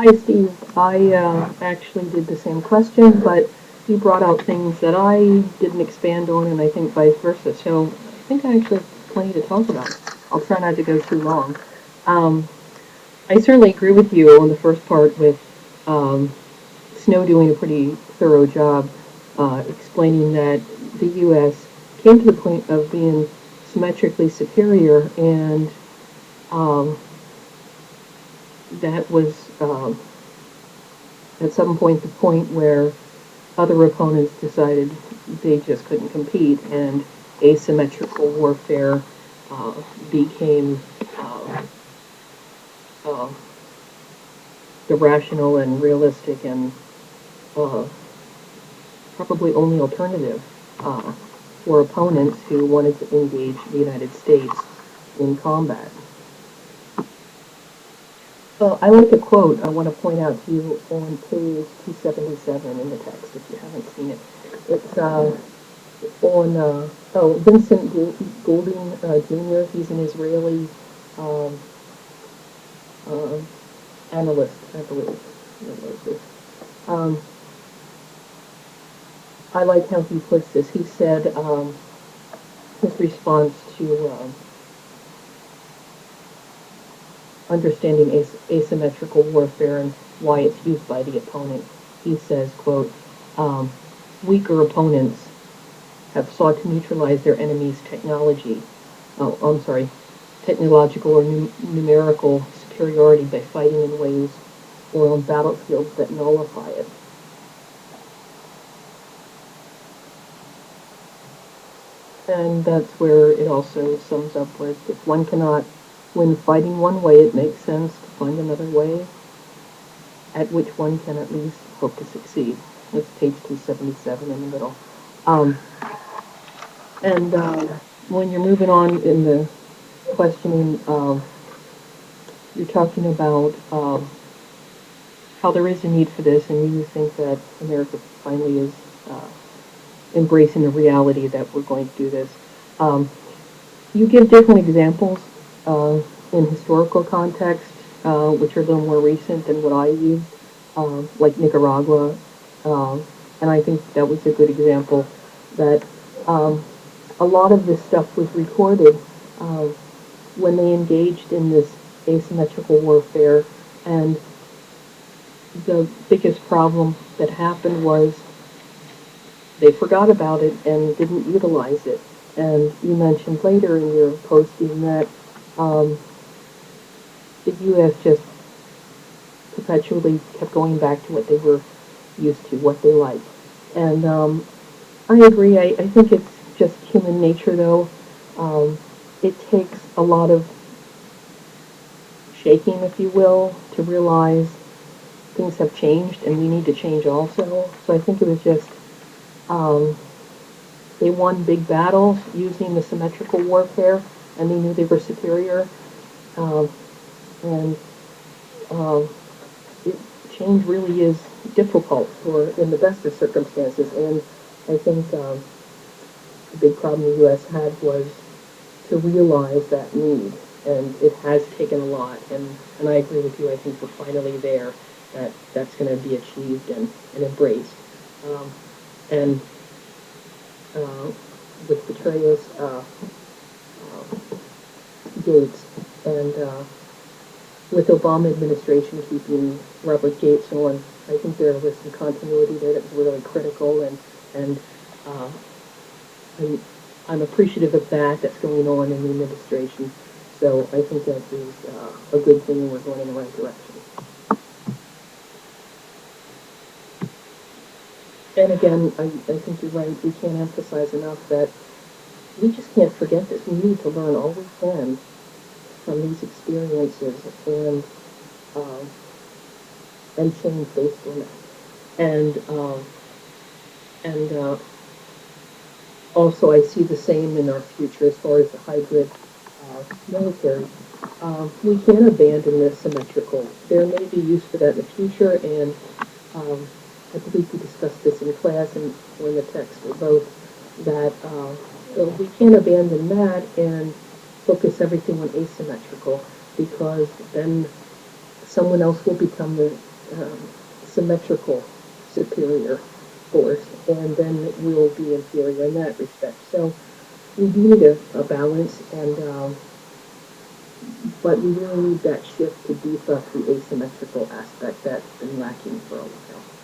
Hi, Steve. I actually did the same question, but you brought out things that I didn't expand on, and I think vice versa. So I think I actually have plenty to talk about. I'll try not to go too long. Um, I certainly agree with you on the first part with um, Snow doing a pretty thorough job explaining that the U.S. came to the point of being symmetrically superior, and um, that was at some point the point where other opponents decided they just couldn't compete, and asymmetrical warfare uh, became uh, uh, the rational and realistic and uh, probably only alternative uh, for opponents who wanted to engage the United States in combat. I like a quote I want to point out to you on page 277 in the text if you haven't seen it. It's on Vincent Golding Jr. He's an Israeli um, uh, analyst, I believe. Um, I like how he puts this. He said his response to understanding asymmetrical warfare and why it's used by the opponent. He says, "quote weaker opponents have sought to neutralize their enemy's technology. Oh, I'm sorry, technological or numerical superiority by fighting in ways or on battlefields that nullify it." And that's where it also sums up with, if one cannot win fighting one way, it makes sense to find another way at which one can at least hope to succeed. That's page 277 in the middle. Um, and when you're moving on in the questioning of, you're talking about how there is a need for this, and you think that America finally is embracing the reality that we're going to do this. Um, you give different examples in historical context, which are a little more recent than what I used, like Nicaragua, um, and I think that was a good example that um, a lot of this stuff was recorded uh, when they engaged in this asymmetrical warfare, and the biggest problem that happened was they forgot about it and didn't utilize it. And you mentioned later in your posting that um, the U.S. just perpetually kept going back to what they were used to, what they liked. And I agree. I think it's just human nature, though. It takes a lot of shaking, if you will, to realize things have changed and we need to change also. So I think it was just um, they won big battles using the symmetrical warfare, and they knew they were superior. Um, and um, change really is difficult for in the best of circumstances. And I think the big problem the U.S. had was to realize that need, and it has taken a lot. And I agree with you. I think we're finally there. That's going to be achieved and embraced. Um, and with Petraeus, Gates, and with Obama administration keeping Robert Gates on, I think there was some continuity there that was really critical, and uh, I'm, I'm appreciative of that. That's going on in the administration. So I think that is a good thing, and we're going in the right direction. And again, I think you're right. We can't emphasize enough that we just can't forget this. We need to learn all we can from these experiences and um, and change based on that. And also, I see the same in our future as far as the hybrid military. We can abandon the symmetrical. There may be use for that in the future, and um, I believe we discussed this in class and or in the text or both, that we can abandon that and focus everything on asymmetrical, because then someone else will become the symmetrical superior force, and then we'll be inferior in that respect. So we do need a balance, and but we really need that shift to beef up the asymmetrical aspect that's been lacking for a while.